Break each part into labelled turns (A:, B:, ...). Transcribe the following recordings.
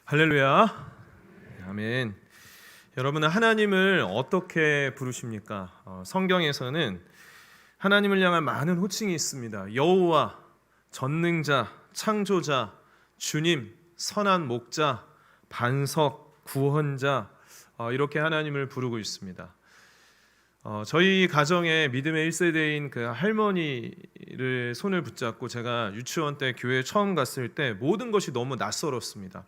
A: 할렐루야. 아멘. 여러분은 하나님을 어떻게 부르십니까? 성경에서는 하나님을 향한 많은 호칭이 있습니다. 여호와, 전능자, 창조자, 주님, 선한 목자, 반석, 구원자, 이렇게 하나님을 부르고 있습니다. 저희 가정의 믿음의 1세대인 그 할머니를 손을 붙잡고 제가 유치원 때 교회에 처음 갔을 때 모든 것이 너무 낯설었습니다.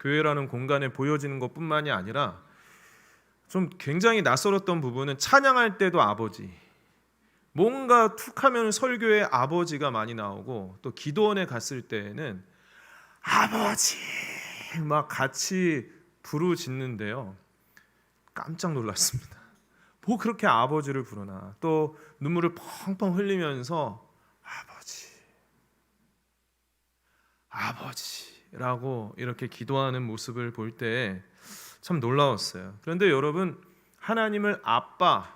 A: 교회라는 공간에 보여지는 것뿐만이 아니라 좀 굉장히 낯설었던 부분은 찬양할 때도 아버지, 뭔가 툭하면 설교에 아버지가 많이 나오고, 또 기도원에 갔을 때에는 아버지 막 같이 부르짖는데요, 깜짝 놀랐습니다. 뭐 그렇게 아버지를 부르나. 또 눈물을 펑펑 흘리면서 아버지라고 이렇게 기도하는 모습을 볼 때 참 놀라웠어요. 그런데 여러분, 하나님을 아빠,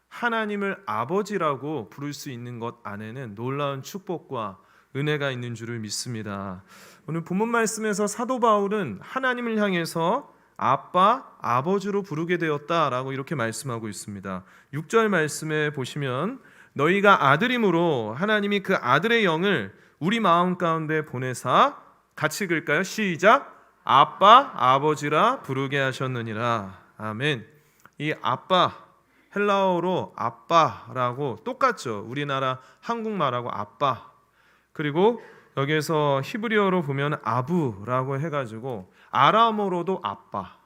A: 하나님을 아버지라고 부를 수 있는 것 안에는 놀라운 축복과 은혜가 있는 줄을 믿습니다. 오늘 본문 말씀에서 사도 바울은 하나님을 향해서 아빠, 아버지로 부르게 되었다라고 이렇게 말씀하고 있습니다. 6절 말씀에 보시면 너희가 아들임으로 하나님이 그 아들의 영을 우리 마음 가운데 보내사, 같이 읽을까요? 시작. 아빠, 아버지라 부르게 하셨느니라. 아멘. 이 아빠, 헬라어로 아빠라고 똑같죠. 우리나라 한국말하고 아빠. 그리고 여기에서 히브리어로 보면 아부라고 해가지고 아람어로도 아빠.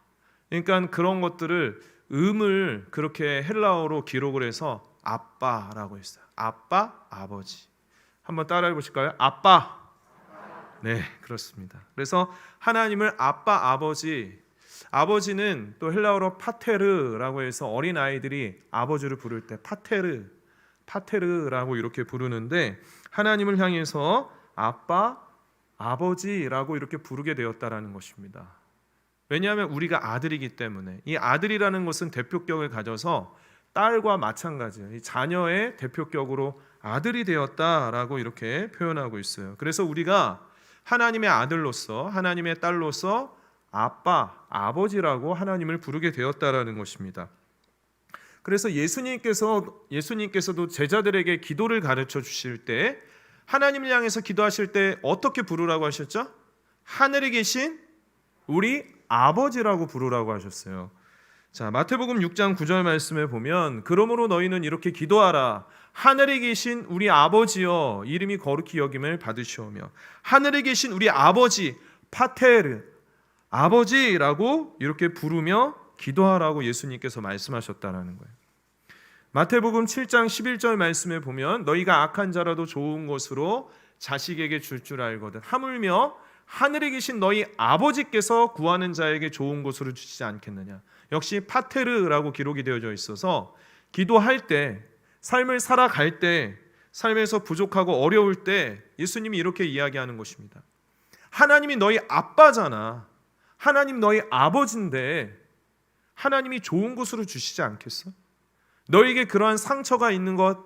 A: 그러니까 그런 것들을 음을 그렇게 헬라어로 기록을 해서 아빠라고 했어요. 아빠, 아버지. 한번 따라해 보실까요? 아빠. 네, 그렇습니다. 그래서 하나님을 아빠, 아버지. 아버지는 또 헬라어로 파테르라고 해서 어린 아이들이 아버지를 부를 때 파테르라고 이렇게 부르는데, 하나님을 향해서 아빠, 아버지라고 이렇게 부르게 되었다라는 것입니다. 왜냐하면 우리가 아들이기 때문에. 이 아들이라는 것은 대표격을 가져서 딸과 마찬가지예요. 이 자녀의 대표격으로 아들이 되었다라고 이렇게 표현하고 있어요. 그래서 우리가 하나님의 아들로서, 하나님의 딸로서 아빠, 아버지라고 하나님을 부르게 되었다라는 것입니다. 그래서 예수님께서도 제자들에게 기도를 가르쳐 주실 때 하나님을 향해서 기도하실 때 어떻게 부르라고 하셨죠? 하늘에 계신 우리 아버지라고 부르라고 하셨어요. 자, 마태복음 6장 9절 말씀에 보면 그러므로 너희는 이렇게 기도하라. 하늘에 계신 우리 아버지여, 이름이 거룩히 여김을 받으시오며. 하늘에 계신 우리 아버지, 파테르, 아버지라고 이렇게 부르며 기도하라고 예수님께서 말씀하셨다라는 거예요. 마태복음 7장 11절 말씀에 보면 너희가 악한 자라도 좋은 것으로 자식에게 줄 알거든 하물며 하늘에 계신 너희 아버지께서 구하는 자에게 좋은 것으로 주시지 않겠느냐. 역시 파테르라고 기록이 되어져 있어서 기도할 때, 삶을 살아갈 때, 삶에서 부족하고 어려울 때 예수님이 이렇게 이야기하는 것입니다. 하나님이 너희 아빠잖아. 하나님 너희 아버지인데 하나님이 좋은 것으로 주시지 않겠어? 너에게 그러한 상처가 있는 것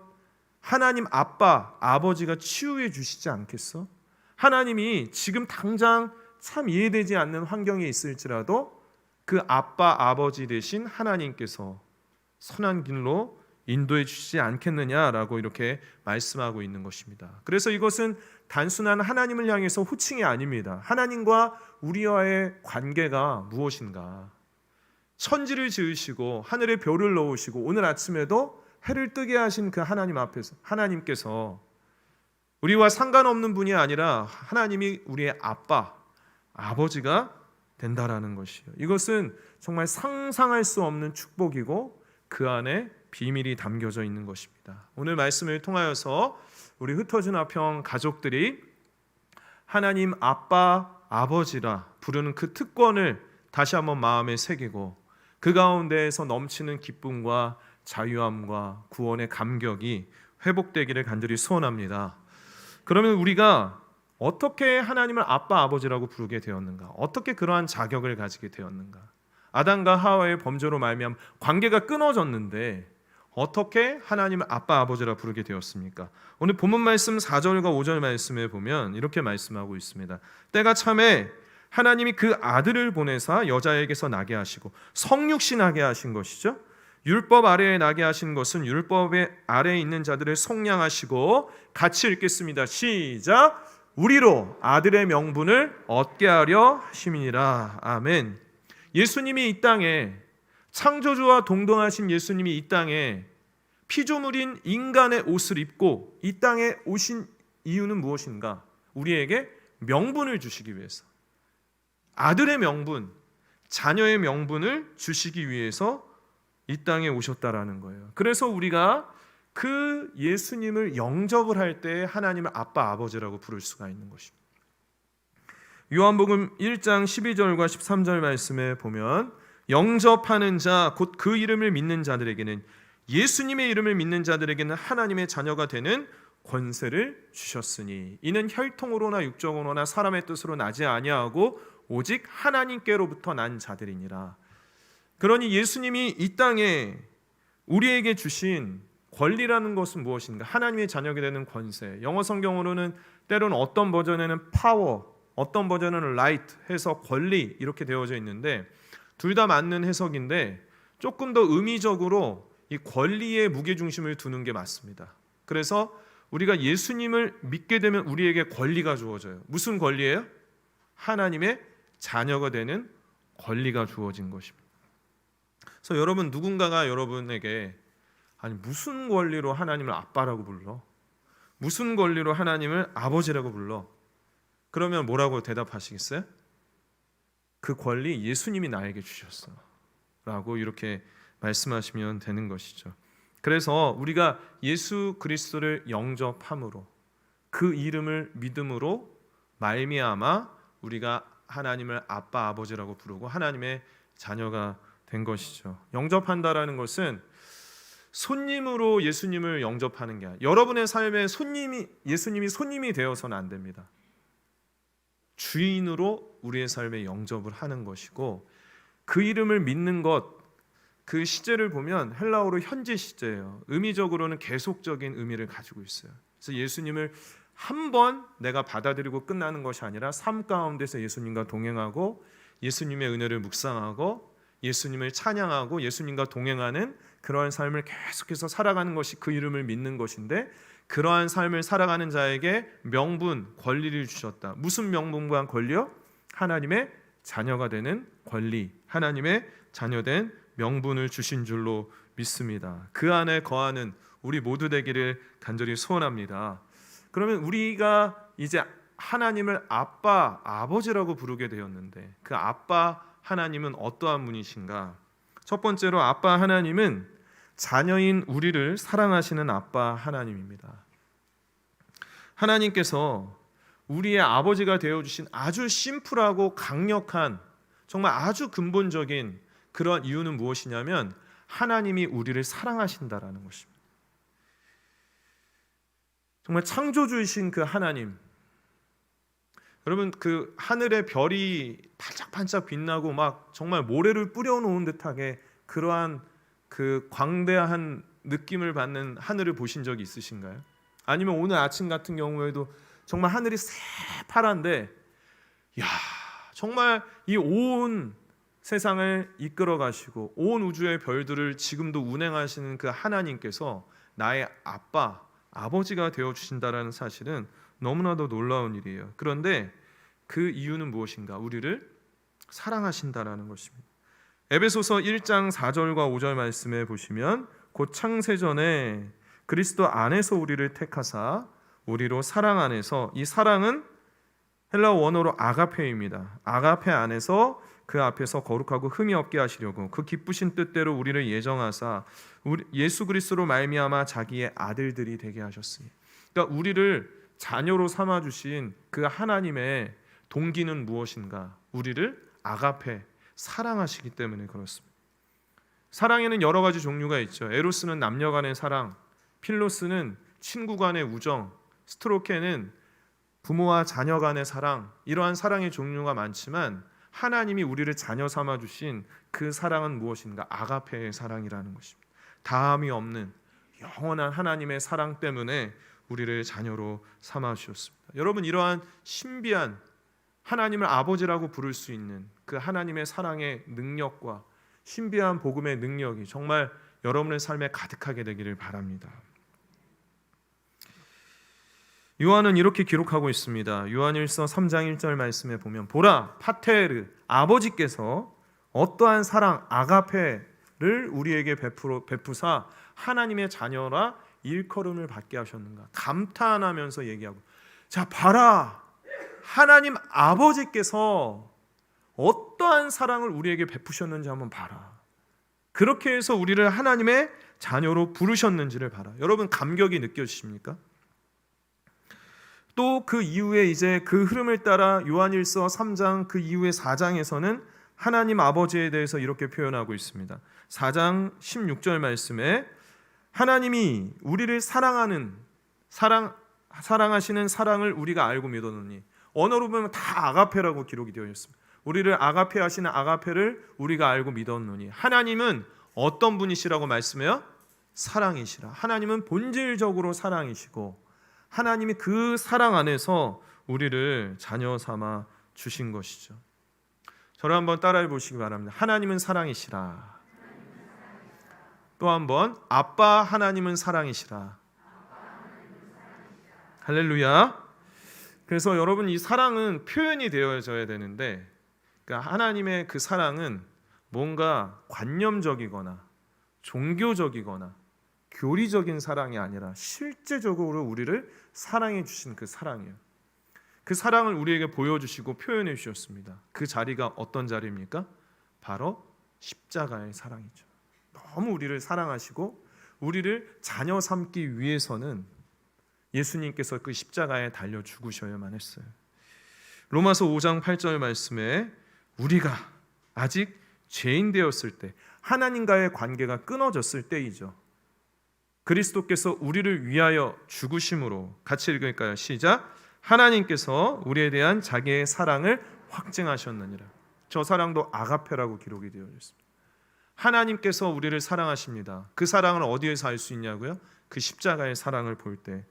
A: 하나님 아빠, 아버지가 치유해 주시지 않겠어? 하나님이 지금 당장 참 이해되지 않는 환경에 있을지라도 그 아빠, 아버지 되신 하나님께서 선한 길로 인도해 주시지 않겠느냐라고 이렇게 말씀하고 있는 것입니다. 그래서 이것은 단순한 하나님을 향해서 호칭이 아닙니다. 하나님과 우리와의 관계가 무엇인가? 천지를 지으시고 하늘에 별을 넣으시고 오늘 아침에도 해를 뜨게 하신 그 하나님 앞에서 하나님께서 우리와 상관없는 분이 아니라 하나님이 우리의 아빠, 아버지가 된다라는 것이에요. 이것은 정말 상상할 수 없는 축복이고 그 안에 비밀이 담겨져 있는 것입니다. 오늘 말씀을 통하여서 우리 흩어진 화평 가족들이 하나님 아빠, 아버지라 부르는 그 특권을 다시 한번 마음에 새기고 그 가운데에서 넘치는 기쁨과 자유함과 구원의 감격이 회복되기를 간절히 소원합니다. 그러면 우리가 어떻게 하나님을 아빠, 아버지라고 부르게 되었는가? 어떻게 그러한 자격을 가지게 되었는가? 아담과 하와의 범죄로 말미암아 관계가 끊어졌는데 어떻게 하나님을 아빠 아버지라 부르게 되었습니까? 오늘 본문 말씀 4절과 5절 말씀에 보면 이렇게 말씀하고 있습니다. 때가 참에 하나님이 그 아들을 보내사 여자에게서 나게 하시고 성육신 나게 하신 것이죠. 율법 아래에 나게 하신 것은 율법의 아래에 있는 자들을 속량하시고, 같이 읽겠습니다. 시작. 우리로 아들의 명분을 얻게 하려 하심이니라. 아멘. 예수님이 이 땅에, 창조주와 동등하신 예수님이 이 땅에 피조물인 인간의 옷을 입고 이 땅에 오신 이유는 무엇인가? 우리에게 명분을 주시기 위해서, 아들의 명분, 자녀의 명분을 주시기 위해서 이 땅에 오셨다라는 거예요. 그래서 우리가 그 예수님을 영접을 할 때 하나님을 아빠 아버지라고 부를 수가 있는 것입니다. 요한복음 1장 12절과 13절 말씀에 보면 영접하는 자 곧 그 이름을 믿는 자들에게는, 예수님의 이름을 믿는 자들에게는 하나님의 자녀가 되는 권세를 주셨으니 이는 혈통으로나 육적으로나 사람의 뜻으로 나지 아니하고 오직 하나님께로부터 난 자들이니라. 그러니 예수님이 이 땅에 우리에게 주신 권리라는 것은 무엇인가? 하나님의 자녀가 되는 권세. 영어 성경으로는 때로는 어떤 버전에는 파워, 어떤 버전은 라이트 해서 권리 이렇게 되어져 있는데, 둘 다 맞는 해석인데 조금 더 의미적으로 이 권리에 무게중심을 두는 게 맞습니다. 그래서 우리가 예수님을 믿게 되면 우리에게 권리가 주어져요. 무슨 권리예요? 하나님의 자녀가 되는 권리가 주어진 것입니다. 그래서 여러분, 누군가가 여러분에게 아니 무슨 권리로 하나님을 아빠라고 불러? 무슨 권리로 하나님을 아버지라고 불러? 그러면 뭐라고 대답하시겠어요? 그 권리 예수님이 나에게 주셨어 라고 이렇게 말씀하시면 되는 것이죠. 그래서 우리가 예수 그리스도를 영접함으로, 그 이름을 믿음으로 말미암아 우리가 하나님을 아빠 아버지라고 부르고 하나님의 자녀가 된 것이죠. 영접한다라는 것은 손님으로 예수님을 영접하는 게 아니라, 여러분의 삶에 예수님이 손님이 되어서는 안 됩니다. 주인으로 우리의 삶에 영접을 하는 것이고, 그 이름을 믿는 것, 그 시제를 보면 헬라어로 현재 시제예요. 의미적으로는 계속적인 의미를 가지고 있어요. 그래서 예수님을 한 번 내가 받아들이고 끝나는 것이 아니라 삶 가운데서 예수님과 동행하고 예수님의 은혜를 묵상하고 예수님을 찬양하고 예수님과 동행하는 그러한 삶을 계속해서 살아가는 것이 그 이름을 믿는 것인데, 그러한 삶을 살아가는 자에게 명분, 권리를 주셨다. 무슨 명분과 권리요? 하나님의 자녀가 되는 권리, 하나님의 자녀된 명분을 주신 줄로 믿습니다. 그 안에 거하는 우리 모두 되기를 간절히 소원합니다. 그러면 우리가 이제 하나님을 아빠, 아버지라고 부르게 되었는데, 그 아빠 하나님은 어떠한 분이신가? 첫 번째로 아빠 하나님은 자녀인 우리를 사랑하시는 아빠 하나님입니다. 하나님께서 우리의 아버지가 되어주신 아주 심플하고 강력한, 정말 아주 근본적인 그런 이유는 무엇이냐면 하나님이 우리를 사랑하신다라는 것입니다. 정말 창조주이신 그 하나님, 여러분, 그 하늘의 별이 반짝반짝 빛나고 막 정말 모래를 뿌려놓은 듯하게 그러한 그 광대한 느낌을 받는 하늘을 보신 적이 있으신가요? 아니면 오늘 아침 같은 경우에도 정말 하늘이 새파란데, 야, 정말 이 온 세상을 이끌어 가시고 온 우주의 별들을 지금도 운행하시는 그 하나님께서 나의 아빠, 아버지가 되어 주신다라는 사실은 너무나도 놀라운 일이에요. 그런데 그 이유는 무엇인가? 우리를 사랑하신다라는 것입니다. 에베소서 1장 4절과 5절 말씀에 보시면 곧 창세전에 그리스도 안에서 우리를 택하사 우리로 사랑 안에서, 이 사랑은 헬라어 원어로 아가페입니다. 아가페 안에서 그 앞에서 거룩하고 흠이 없게 하시려고 그 기쁘신 뜻대로 우리를 예정하사 예수 그리스도로 말미암아 자기의 아들들이 되게 하셨으니, 그러니까 우리를 자녀로 삼아 주신 그 하나님의 동기는 무엇인가? 우리를 아가페, 사랑하시기 때문에 그렇습니다. 사랑에는 여러 가지 종류가 있죠. 에로스는 남녀 간의 사랑, 필로스는 친구 간의 우정, 스트로케는 부모와 자녀 간의 사랑, 이러한 사랑의 종류가 많지만 하나님이 우리를 자녀 삼아 주신 그 사랑은 무엇인가? 아가페의 사랑이라는 것입니다. 다함이 없는 영원한 하나님의 사랑 때문에 우리를 자녀로 삼아 주셨습니다. 여러분, 이러한 신비한 하나님을 아버지라고 부를 수 있는 그 하나님의 사랑의 능력과 신비한 복음의 능력이 정말 여러분의 삶에 가득하게 되기를 바랍니다. 요한은 이렇게 기록하고 있습니다. 요한일서 3장 1절 말씀에 보면 보라 파테르 아버지께서 어떠한 사랑 아가페를 우리에게 베푸사 하나님의 자녀라 일컬음을 받게 하셨는가. 감탄하면서 얘기하고, 자 봐라, 하나님 아버지께서 어떠한 사랑을 우리에게 베푸셨는지 한번 봐라. 그렇게 해서 우리를 하나님의 자녀로 부르셨는지를 봐라. 여러분, 감격이 느껴지십니까? 또 그 이후에 이제 그 흐름을 따라 요한일서 3장 그 이후에 4장에서는 하나님 아버지에 대해서 이렇게 표현하고 있습니다. 4장 16절 말씀에 하나님이 우리를 사랑하시는 사랑을 우리가 알고 믿었느니, 언어로 보면 다 아가페라고 기록이 되어 있습니다. 우리를 아가페 하시는 아가페를 우리가 알고 믿었느니, 하나님은 어떤 분이시라고 말씀해요? 사랑이시라. 하나님은 본질적으로 사랑이시고 하나님이 그 사랑 안에서 우리를 자녀 삼아 주신 것이죠. 저를 한번 따라해 보시기 바랍니다. 하나님은 사랑이시라. 또 한번, 아빠 하나님은 사랑이시라. 할렐루야. 그래서 여러분, 이 사랑은 표현이 되어져야 되는데, 그러니까 하나님의 그 사랑은 뭔가 관념적이거나 종교적이거나 교리적인 사랑이 아니라 실제적으로 우리를 사랑해 주신 그 사랑이에요. 그 사랑을 우리에게 보여주시고 표현해 주셨습니다. 그 자리가 어떤 자리입니까? 바로 십자가의 사랑이죠. 너무 우리를 사랑하시고 우리를 자녀 삼기 위해서는 예수님께서 그 십자가에 달려 죽으셔야만 했어요. 로마서 5장 8절 말씀에 우리가 아직 죄인 되었을 때, 하나님과의 관계가 끊어졌을 때이죠. 그리스도께서 우리를 위하여 죽으심으로, 같이 읽을까요? 시작. 하나님께서 우리에 대한 자기의 사랑을 확증하셨느니라. 저 사랑도 아가페라고 기록이 되어 있습니다. 하나님께서 우리를 사랑하십니다. 그 사랑을 어디에서 알 수 있냐고요? 그 십자가의 사랑을 볼 때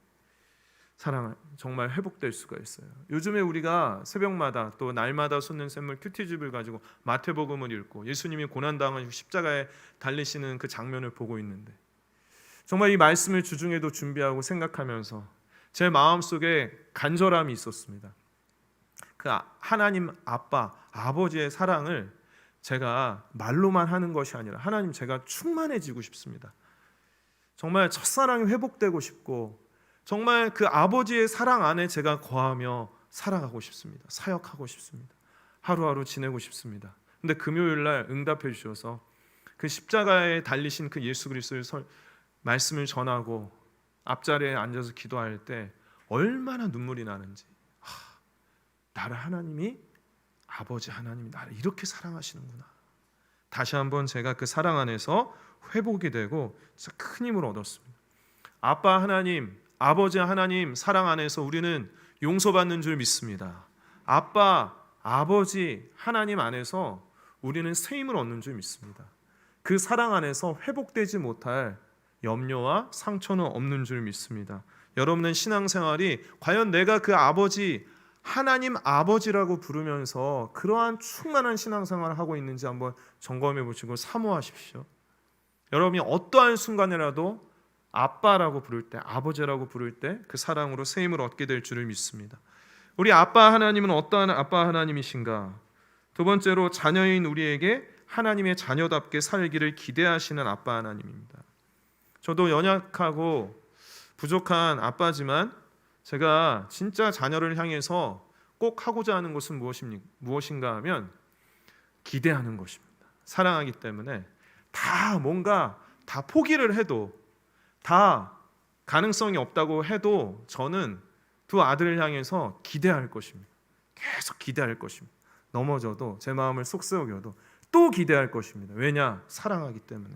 A: 사랑은 정말 회복될 수가 있어요. 요즘에 우리가 새벽마다 또 날마다 솟는 샘물 큐티집을 가지고 마태복음을 읽고 예수님이 고난당하시고 십자가에 달리시는 그 장면을 보고 있는데, 정말 이 말씀을 주중에도 준비하고 생각하면서 제 마음속에 간절함이 있었습니다. 그 하나님 아빠, 아버지의 사랑을 제가 말로만 하는 것이 아니라 하나님, 제가 충만해지고 싶습니다. 정말 첫사랑이 회복되고 싶고 정말 그 아버지의 사랑 안에 제가 거하며 살아가고 싶습니다. 사역하고 싶습니다. 하루하루 지내고 싶습니다. 근데 금요일 날 응답해 주셔서 그 십자가에 달리신 그 예수 그리스도의 말씀을 전하고 앞자리에 앉아서 기도할 때 얼마나 눈물이 나는지, 나를 하나님이, 아버지 하나님이 나를 이렇게 사랑하시는구나. 다시 한번 제가 그 사랑 안에서 회복이 되고 진짜 큰 힘을 얻었습니다. 아빠 하나님, 아버지 하나님 사랑 안에서 우리는 용서받는 줄 믿습니다. 아빠, 아버지 하나님 안에서 우리는 새 힘을 얻는 줄 믿습니다. 그 사랑 안에서 회복되지 못할 염려와 상처는 없는 줄 믿습니다. 여러분의 신앙생활이 과연 내가 그 아버지, 하나님 아버지라고 부르면서 그러한 충만한 신앙생활을 하고 있는지 한번 점검해 보시고 사모하십시오. 여러분이 어떠한 순간이라도 아빠라고 부를 때, 아버지라고 부를 때 그 사랑으로 새 힘을 얻게 될 줄을 믿습니다. 우리 아빠 하나님은 어떠한 아빠 하나님이신가? 두 번째로, 자녀인 우리에게 하나님의 자녀답게 살기를 기대하시는 아빠 하나님입니다. 저도 연약하고 부족한 아빠지만 제가 진짜 자녀를 향해서 꼭 하고자 하는 것은 무엇인가 하면 기대하는 것입니다. 사랑하기 때문에 뭔가 다 포기를 해도, 다 가능성이 없다고 해도 저는 두 아들을 향해서 기대할 것입니다. 계속 기대할 것입니다. 넘어져도, 제 마음을 쏙 썩여도 또 기대할 것입니다. 왜냐? 사랑하기 때문에.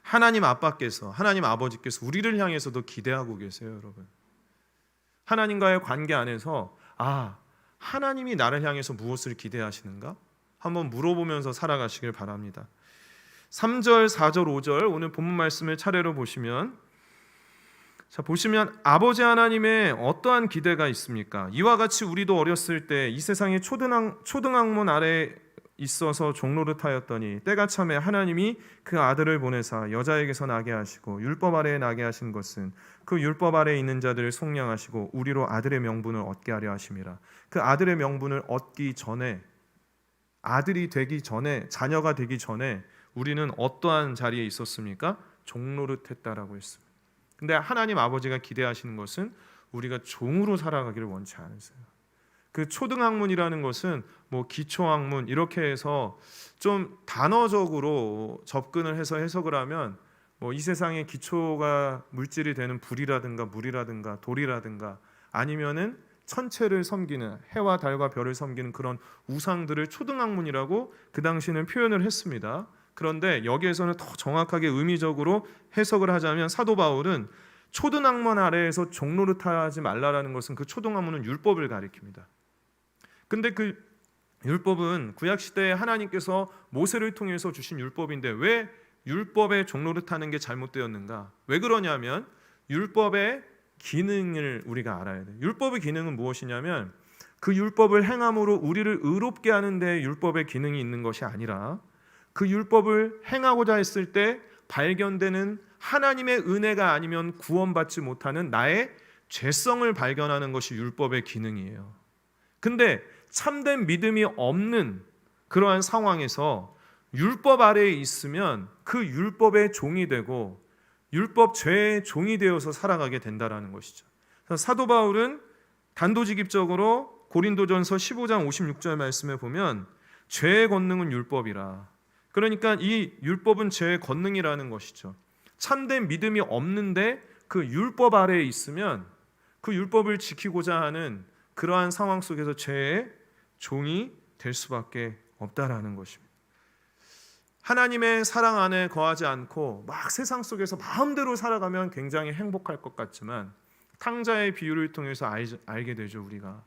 A: 하나님 아빠께서, 하나님 아버지께서 우리를 향해서도 기대하고 계세요, 여러분. 하나님과의 관계 안에서 하나님이 나를 향해서 무엇을 기대하시는가? 한번 물어보면서 살아가시길 바랍니다. 3절, 4절, 5절 오늘 본문 말씀을 차례로 보시면 보시면 아버지 하나님의 어떠한 기대가 있습니까? 이와 같이 우리도 어렸을 때 이 세상의 초등학문 아래 있어서 종노릇하였더니 때가 참에 하나님이 그 아들을 보내사 여자에게서 나게 하시고 율법 아래에 나게 하신 것은 그 율법 아래에 있는 자들을 속량하시고 우리로 아들의 명분을 얻게 하려 하심이라. 그 아들의 명분을 얻기 전에, 아들이 되기 전에, 자녀가 되기 전에 우리는 어떠한 자리에 있었습니까? 종노릇했다라고 했습니다. 근데 하나님 아버지가 기대하시는 것은 우리가 종으로 살아가기를 원치 않으세요. 그 초등학문이라는 것은 뭐 기초학문 이렇게 해서 좀 단어적으로 접근을 해서 해석을 하면 뭐 이 세상의 기초가 물질이 되는 불이라든가 물이라든가 돌이라든가 아니면은 천체를 섬기는 해와 달과 별을 섬기는 그런 우상들을 초등학문이라고 그 당시에는 표현을 했습니다. 그런데 여기에서는 더 정확하게 의미적으로 해석을 하자면 사도 바울은 초등학문 아래에서 종노릇하지 말라라는 것은 그 초등학문은 율법을 가리킵니다. 근데 그 율법은 구약 시대에 하나님께서 모세를 통해서 주신 율법인데 왜 율법에 종노릇하는 게 잘못되었는가? 왜 그러냐면 율법의 기능을 우리가 알아야 돼요. 율법의 기능은 무엇이냐면 그 율법을 행함으로 우리를 의롭게 하는 데 율법의 기능이 있는 것이 아니라 그 율법을 행하고자 했을 때 발견되는 하나님의 은혜가 아니면 구원받지 못하는 나의 죄성을 발견하는 것이 율법의 기능이에요. 근데 참된 믿음이 없는 그러한 상황에서 율법 아래에 있으면 그 율법의 종이 되고 율법 죄의 종이 되어서 살아가게 된다라는 것이죠. 그래서 사도 바울은 단도직입적으로 고린도전서 15장 56절 말씀에 보면 죄의 권능은 율법이라. 그러니까 이 율법은 죄의 권능이라는 것이죠. 참된 믿음이 없는데 그 율법 아래에 있으면 그 율법을 지키고자 하는 그러한 상황 속에서 죄의 종이 될 수밖에 없다라는 것입니다. 하나님의 사랑 안에 거하지 않고 막 세상 속에서 마음대로 살아가면 굉장히 행복할 것 같지만 탕자의 비유를 통해서 알게 되죠. 우리가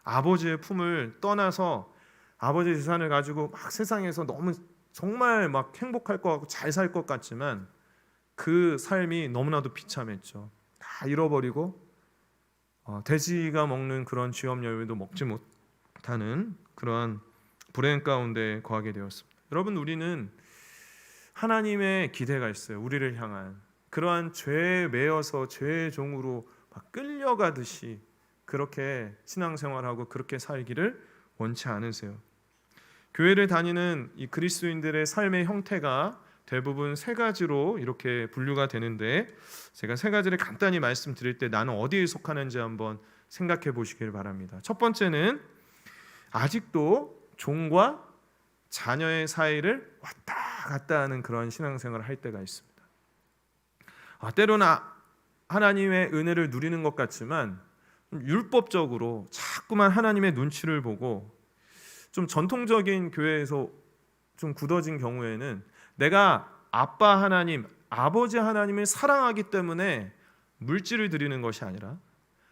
A: 아버지의 품을 떠나서 아버지의 재산을 가지고 막 세상에서 너무 정말 막 행복할 것 같고 잘 살 것 같지만 그 삶이 너무나도 비참했죠. 다 잃어버리고 돼지가 먹는 그런 쥐업 열매도 먹지 못하는 그러한 불행 가운데 거하게 되었습니다. 여러분, 우리는 하나님의 기대가 있어요. 우리를 향한 그러한 죄에 매여서 죄의 종으로 막 끌려가듯이 그렇게 신앙생활하고 그렇게 살기를 원치 않으세요. 교회를 다니는 이 그리스도인들의 삶의 형태가 대부분 세 가지로 이렇게 분류가 되는데 제가 세 가지를 간단히 말씀드릴 때 나는 어디에 속하는지 한번 생각해 보시길 바랍니다. 첫 번째는 아직도 종과 자녀의 사이를 왔다 갔다 하는 그런 신앙생활을 할 때가 있습니다. 때로는 하나님의 은혜를 누리는 것 같지만 율법적으로 자꾸만 하나님의 눈치를 보고 좀 전통적인 교회에서 좀 굳어진 경우에는 내가 아빠 하나님, 아버지 하나님을 사랑하기 때문에 물질을 드리는 것이 아니라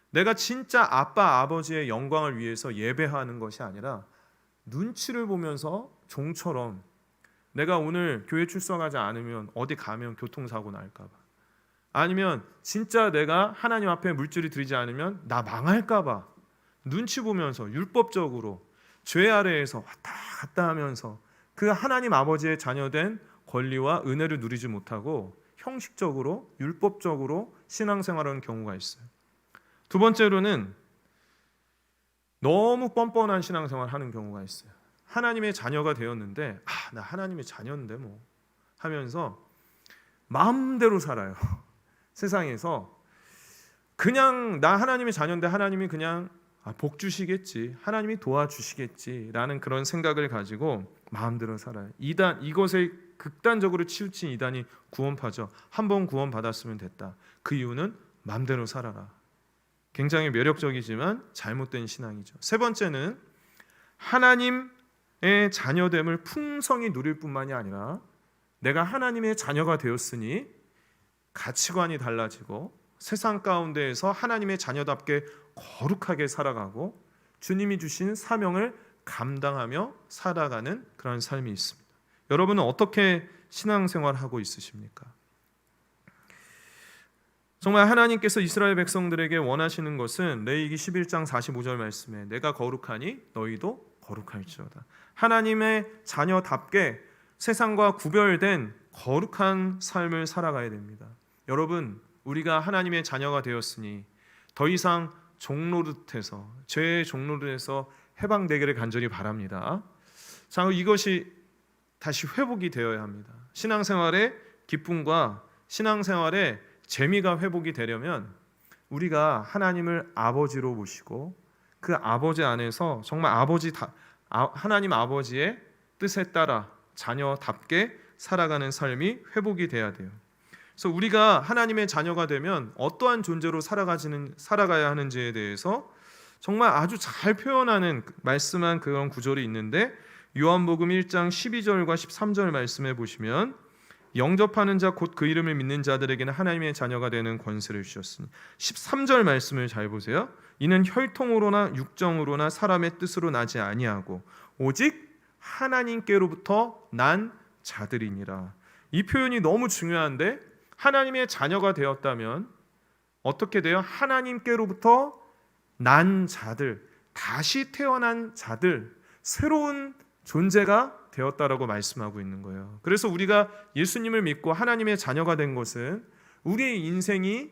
A: 내가 진짜 아빠 아버지의 영광을 위해서 예배하는 것이 아니라 눈치를 보면서 종처럼 내가 오늘 교회 출석하지 않으면 어디 가면 교통사고 날까 봐, 아니면 진짜 내가 하나님 앞에 물질을 드리지 않으면 나 망할까 봐 눈치 보면서 율법적으로 죄 아래에서 왔다 갔다 하면서 그 하나님 아버지의 자녀된 권리와 은혜를 누리지 못하고 형식적으로 율법적으로 신앙생활하는 경우가 있어요. 두 번째로는 너무 뻔뻔한 신앙생활을 하는 경우가 있어요. 하나님의 자녀가 되었는데 나 하나님의 자녀인데 뭐 하면서 마음대로 살아요. 세상에서 그냥 나 하나님의 자녀인데 하나님이 그냥 복 주시겠지, 하나님이 도와주시겠지라는 그런 생각을 가지고 마음대로 살아요. 이것에 극단적으로 치우친 이단이 구원파죠. 한번 구원받았으면 됐다. 그 이유는 마음대로 살아라. 굉장히 매력적이지만 잘못된 신앙이죠. 세 번째는 하나님의 자녀됨을 풍성히 누릴 뿐만이 아니라 내가 하나님의 자녀가 되었으니 가치관이 달라지고 세상 가운데에서 하나님의 자녀답게 거룩하게 살아가고 주님이 주신 사명을 감당하며 살아가는 그런 삶이 있습니다. 여러분은 어떻게 신앙생활하고 있으십니까? 정말 하나님께서 이스라엘 백성들에게 원하시는 것은 레위기 11장 45절 말씀에 내가 거룩하니 너희도 거룩할지어다. 하나님의 자녀답게 세상과 구별된 거룩한 삶을 살아가야 됩니다. 여러분, 우리가 하나님의 자녀가 되었으니 더 이상 종노릇해서 죄의 종노릇에서 해방되기를 간절히 바랍니다. 자, 이것이 다시 회복이 되어야 합니다. 신앙생활의 기쁨과 신앙생활의 재미가 회복이 되려면 우리가 하나님을 아버지로 모시고 그 아버지 안에서 정말 하나님 아버지의 뜻에 따라 자녀답게 살아가는 삶이 회복이 돼야 돼요. 그래서 우리가 하나님의 자녀가 되면 어떠한 존재로 살아가야 하는지에 대해서 정말 아주 잘 표현하는 말씀한 그런 구절이 있는데 요한복음 1장 12절과 13절 말씀에 보시면 영접하는 자 곧 그 이름을 믿는 자들에게는 하나님의 자녀가 되는 권세를 주셨으니 13절 말씀을 잘 보세요. 이는 혈통으로나 육정으로나 사람의 뜻으로 나지 아니하고 오직 하나님께로부터 난 자들이니라. 이 표현이 너무 중요한데 하나님의 자녀가 되었다면 어떻게 돼요? 하나님께로부터 난 자들, 다시 태어난 자들, 새로운 존재가 되었다라고 말씀하고 있는 거예요. 그래서 우리가 예수님을 믿고 하나님의 자녀가 된 것은 우리의 인생이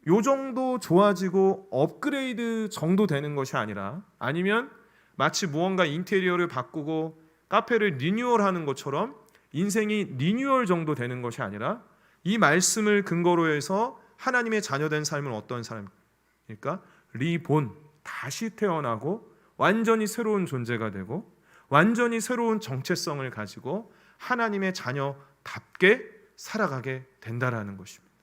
A: 요 정도 좋아지고 업그레이드 정도 되는 것이 아니라 아니면 마치 무언가 인테리어를 바꾸고 카페를 리뉴얼하는 것처럼 인생이 리뉴얼 정도 되는 것이 아니라 이 말씀을 근거로 해서 하나님의 자녀된 삶은 어떤 삶입니까? 리본, 다시 태어나고 완전히 새로운 존재가 되고 완전히 새로운 정체성을 가지고 하나님의 자녀답게 살아가게 된다라는 것입니다.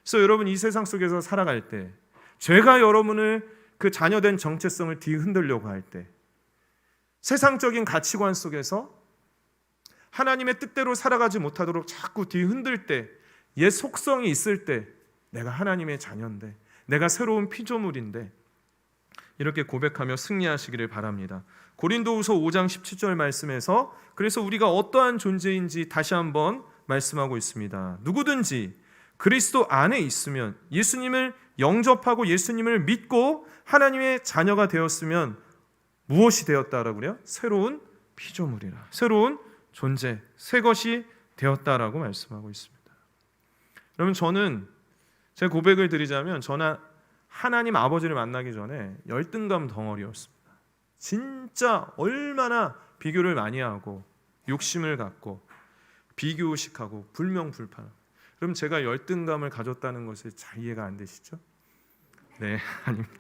A: 그래서 여러분 이 세상 속에서 살아갈 때 죄가 여러분을 그 자녀된 정체성을 뒤흔들려고 할 때 세상적인 가치관 속에서 하나님의 뜻대로 살아가지 못하도록 자꾸 뒤흔들 때 옛 속성이 있을 때 내가 하나님의 자녀인데 내가 새로운 피조물인데 이렇게 고백하며 승리하시기를 바랍니다. 고린도후서 5장 17절 말씀에서 그래서 우리가 어떠한 존재인지 다시 한번 말씀하고 있습니다. 누구든지 그리스도 안에 있으면 예수님을 영접하고 예수님을 믿고 하나님의 자녀가 되었으면 무엇이 되었다라고 그래요? 새로운 피조물이라. 새로운 존재, 새 것이 되었다라고 말씀하고 있습니다. 여러분 저는 제 고백을 드리자면 저는 하나님 아버지를 만나기 전에 열등감 덩어리였습니다. 진짜 얼마나 비교를 많이 하고 욕심을 갖고 비교의식하고 불명불판. 그럼 제가 열등감을 가졌다는 것이 잘 이해가 안 되시죠? 네, 아닙니다.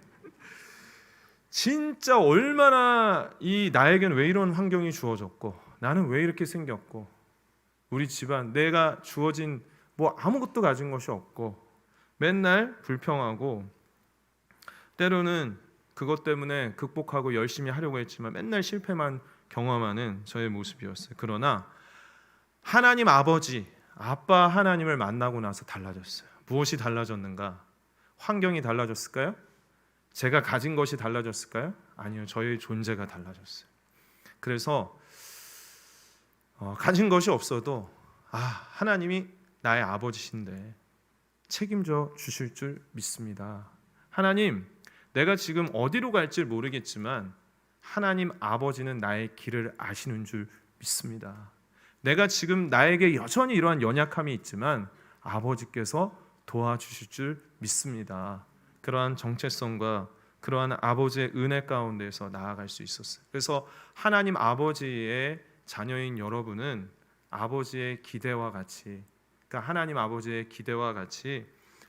A: 진짜 얼마나 나에겐 왜 이런 환경이 주어졌고 나는 왜 이렇게 생겼고 우리 집안 내가 주어진 뭐 아무것도 가진 것이 없고 맨날 불평하고 때로는 그것 때문에 극복하고 열심히 하려고 했지만 맨날 실패만 경험하는 저의 모습이었어요. 그러나 하나님 아버지, 아빠 하나님을 만나고 나서 달라졌어요. 무엇이 달라졌는가? 환경이 달라졌을까요? 제가 가진 것이 달라졌을까요? 아니요. 저의 존재가 달라졌어요. 그래서 가진 것이 없어도 하나님이 나의 아버지신데 책임져 주실 줄 믿습니다. 하나님, 내가 지금 어디로 갈지 모르겠지만 하나님 아버지는 나의 길을 아시는 줄 믿습니다. 내가 지금 나에게 여전히 이러한 연약함이 있지만 아버지께서 도와주실 줄 믿습니다. 그러한 정체성과 그러한 아버지의 은혜 가운데서 나아갈 수 있었어요. 그래서 하나님 아버지의 자녀인 여러분은 아버지의 기대와 같이, 그러니까 하나님 아버지의 기대와 같이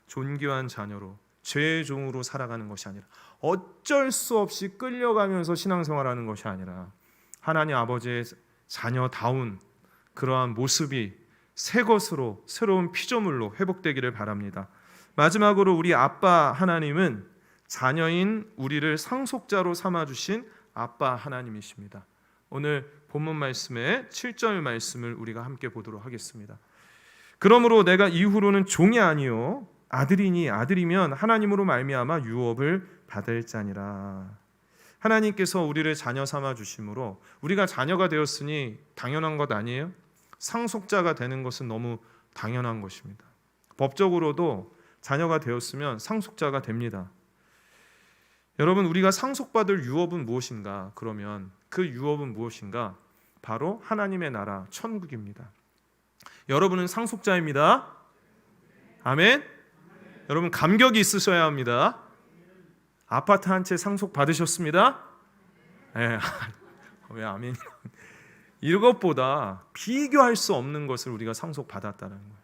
A: 존귀한 자녀로 죄의 종으로 살아가는 것이 아니라 어쩔 수 없이 끌려가면서 신앙생활하는 것이 아니라 하나님 아버지의 자녀다운 그러한 모습이 새 것으로 새로운 피조물로 회복되기를 바랍니다. 마지막으로 우리 아빠 하나님은 자녀인 우리를 상속자로 삼아주신 아빠 하나님이십니다. 오늘 본문 말씀의 7절 말씀을 우리가 함께 보도록 하겠습니다. 그러므로 내가 이후로는 종이 아니요 아들이니 아들이면 하나님으로 말미암아 유업을 받을 자니라. 하나님께서 우리를 자녀 삼아 주심으로 우리가 자녀가 되었으니 당연한 것 아니에요? 상속자가 되는 것은 너무 당연한 것입니다. 법적으로도 자녀가 되었으면 상속자가 됩니다. 여러분, 우리가 상속받을 유업은 무엇인가? 그러면 그 유업은 무엇인가? 바로 하나님의 나라 천국입니다. 여러분은 상속자입니다. 아멘. 여러분 감격이 있으셔야 합니다. 아파트 한 채 상속 받으셨습니다? 네. 왜 아멘? 이것보다 비교할 수 없는 것을 우리가 상속 받았다는 거예요.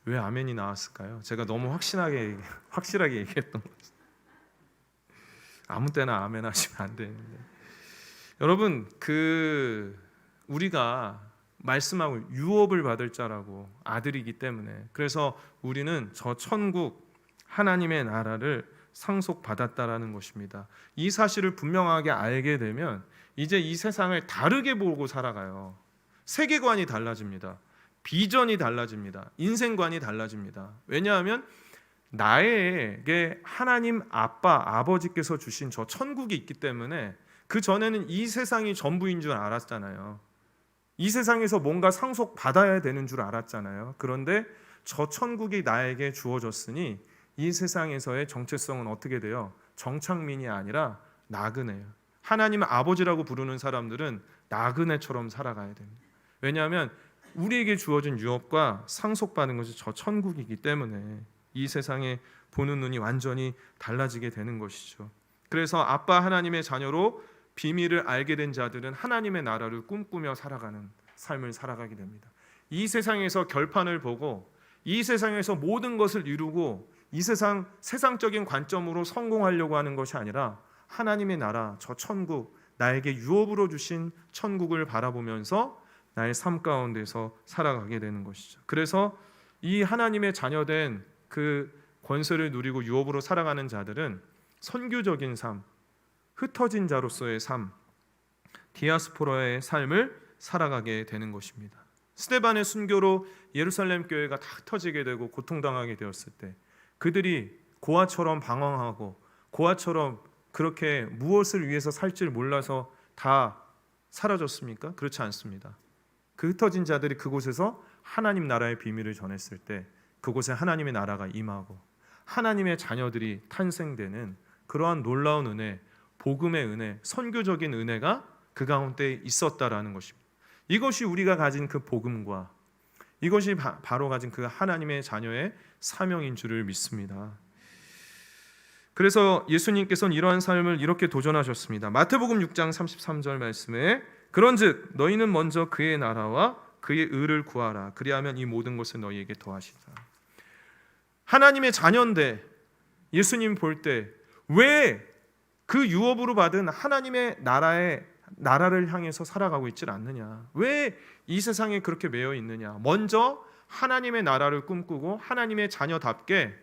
A: 왜 아멘이 나왔을까요? 제가 너무 확실하게 얘기했던 거죠. 아무 때나 아멘 하시면 안 되는데. 여러분, 우리가 말씀하고 유업을 받을 자라고 아들이기 때문에, 그래서 우리는 저 천국 하나님의 나라를 상속받았다라는 것입니다. 이 사실을 분명하게 알게 되면 이제 이 세상을 다르게 보고 살아가요. 세계관이 달라집니다. 비전이 달라집니다. 인생관이 달라집니다. 왜냐하면 나에게 하나님 아빠, 아버지께서 주신 저 천국이 있기 때문에 그 전에는 이 세상이 전부인 줄 알았잖아요. 이 세상에서 뭔가 상속받아야 되는 줄 알았잖아요. 그런데 저 천국이 나에게 주어졌으니 이 세상에서의 정체성은 어떻게 돼요? 정착민이 아니라 나그네예요. 하나님을 아버지라고 부르는 사람들은 나그네처럼 살아가야 됩니다. 왜냐하면 우리에게 주어진 유업과 상속받는 것이 저 천국이기 때문에 이 세상에 보는 눈이 완전히 달라지게 되는 것이죠. 그래서 아빠 하나님의 자녀로 비밀을 알게 된 자들은 하나님의 나라를 꿈꾸며 살아가는 삶을 살아가게 됩니다. 이 세상에서 결판을 보고 이 세상에서 모든 것을 이루고 이 세상적인 관점으로 성공하려고 하는 것이 아니라 하나님의 나라, 저 천국, 나에게 유업으로 주신 천국을 바라보면서 나의 삶 가운데서 살아가게 되는 것이죠. 그래서 이 하나님의 자녀된 그 권세를 누리고 유업으로 살아가는 자들은 선교적인 삶, 흩어진 자로서의 삶, 디아스포라의 삶을 살아가게 되는 것입니다. 스데반의 순교로 예루살렘 교회가 다 흩어지게 되고 고통당하게 되었을 때 그들이 고아처럼 방황하고 고아처럼 그렇게 무엇을 위해서 살지를 몰라서 다 사라졌습니까? 그렇지 않습니다. 그 흩어진 자들이 그곳에서 하나님 나라의 비밀을 전했을 때 그곳에 하나님의 나라가 임하고 하나님의 자녀들이 탄생되는 그러한 놀라운 은혜, 복음의 은혜, 선교적인 은혜가 그 가운데 있었다라는 것입니다. 이것이 우리가 가진 그 복음과 이것이 바로 가진 그 하나님의 자녀의 사명인 줄을 믿습니다. 그래서 예수님께서는 이러한 삶을 이렇게 도전하셨습니다. 마태복음 6장 33절 말씀에 그런즉 너희는 먼저 그의 나라와 그의 의를 구하라. 그리하면 이 모든 것을 너희에게 더하시리라. 하나님의 자녀인데 예수님 볼 때 왜 그 유업으로 받은 하나님의 나라를 향해서 살아가고 있질 않느냐? 왜 이 세상에 그렇게 매여 있느냐? 먼저 하나님의 나라를 꿈꾸고 하나님의 자녀답게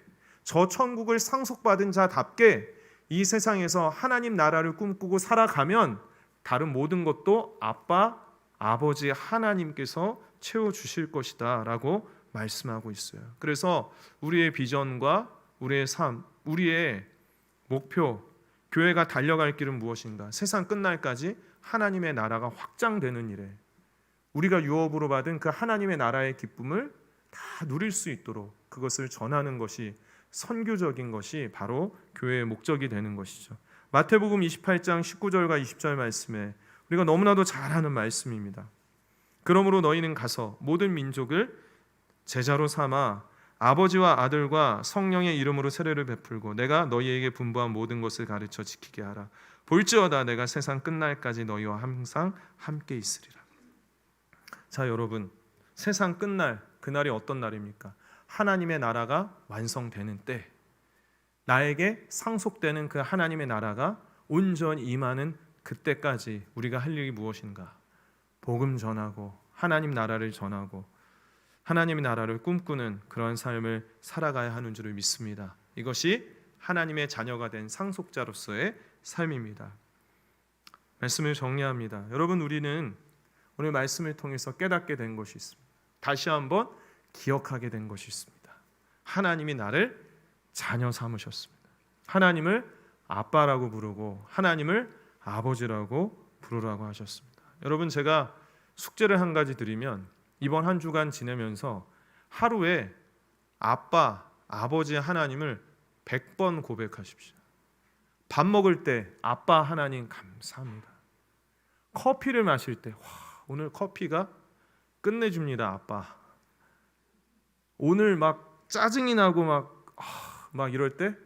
A: 저 천국을 상속받은 자답게 이 세상에서 하나님 나라를 꿈꾸고 살아가면 다른 모든 것도 아빠, 아버지 하나님께서 채워주실 것이다 라고 말씀하고 있어요. 그래서 우리의 비전과 우리의 삶, 우리의 목표, 교회가 달려갈 길은 무엇인가? 세상 끝날까지 하나님의 나라가 확장되는 일에 우리가 유업으로 받은 그 하나님의 나라의 기쁨을 다 누릴 수 있도록 그것을 전하는 것이 선교적인 것이 바로 교회의 목적이 되는 것이죠. 마태복음 28장 19절과 20절 말씀에 우리가 너무나도 잘 아는 말씀입니다. 그러므로 너희는 가서 모든 민족을 제자로 삼아 아버지와 아들과 성령의 이름으로 세례를 베풀고 내가 너희에게 분부한 모든 것을 가르쳐 지키게 하라. 볼지어다 내가 세상 끝날까지 너희와 항상 함께 있으리라. 자, 여러분, 세상 끝날 그날이 어떤 날입니까? 하나님의 나라가 완성되는 때, 나에게 상속되는 그 하나님의 나라가 온전히 임하는 그때까지 우리가 할 일이 무엇인가? 복음 전하고 하나님 나라를 전하고 하나님의 나라를 꿈꾸는 그런 삶을 살아가야 하는 줄을 믿습니다. 이것이 하나님의 자녀가 된 상속자로서의 삶입니다. 말씀을 정리합니다. 여러분, 우리는 오늘 말씀을 통해서 깨닫게 된 것이 있습니다. 다시 한번 기억하게 된 것이 있습니다. 하나님이 나를 자녀 삼으셨습니다. 하나님을 아빠라고 부르고 하나님을 아버지라고 부르라고 하셨습니다. 여러분, 제가 숙제를 한 가지 드리면 이번 한 주간 지내면서 하루에 아빠, 아버지 하나님을 100번 고백하십시오. 밥 먹을 때 아빠 하나님 감사합니다. 커피를 마실 때 오늘 커피가 끝내줍니다 아빠. 오늘 막 짜증이 나고 막 이럴 때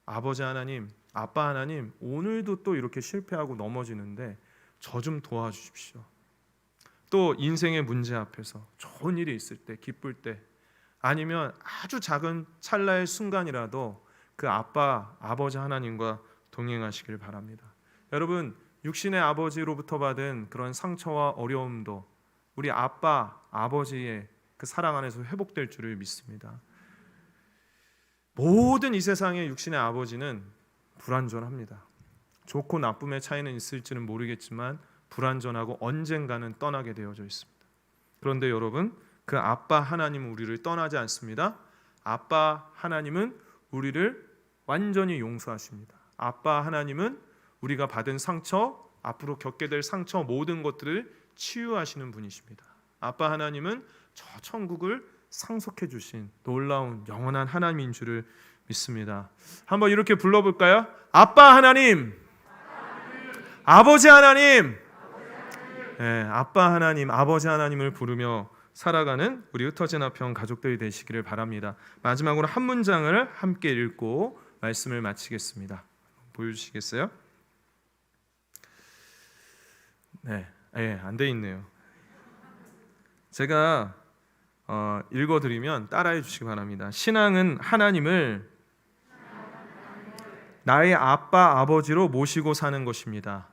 A: 아버지 하나님, 아빠 하나님, 오늘도 또 이렇게 실패하고 넘어지는데 저 좀 도와주십시오. 또 인생의 문제 앞에서 좋은 일이 있을 때, 기쁠 때, 아니면 아주 작은 찰나의 순간이라도 그 아빠, 아버지 하나님과 동행하시길 바랍니다. 여러분, 육신의 아버지로부터 받은 그런 상처와 어려움도 우리 아빠, 아버지의 그 사랑 안에서 회복될 줄을 믿습니다. 모든 이 세상의 육신의 아버지는 불완전합니다. 좋고 나쁨의 차이는 있을지는 모르겠지만 불완전하고 언젠가는 떠나게 되어져 있습니다. 그런데 여러분, 그 아빠 하나님은 우리를 떠나지 않습니다. 아빠 하나님은 우리를 완전히 용서하십니다. 아빠 하나님은 우리가 받은 상처, 앞으로 겪게 될 상처 모든 것들을 치유하시는 분이십니다. 아빠 하나님은 저 천국을 상속해 주신 놀라운 영원한 하나님인 줄을 믿습니다. 한번 이렇게 불러볼까요? 아빠 하나님, 아버지 하나님, 네, 아빠 하나님, 아버지 하나님을 부르며 살아가는 우리 흩어진 화평 가족들이 되시기를 바랍니다. 마지막으로 한 문장을 함께 읽고 말씀을 마치겠습니다. 보여주시겠어요? 네, 안 돼 있네요. 제가 읽어드리면 따라해 주시기 바랍니다. 신앙은 하나님을 나의 아빠, 아버지로 모시고 사는 것입니다.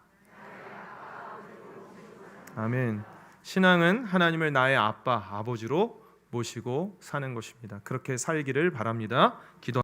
A: 아멘. 신앙은 하나님을 나의 아빠, 아버지로 모시고 사는 것입니다. 그렇게 살기를 바랍니다. 기도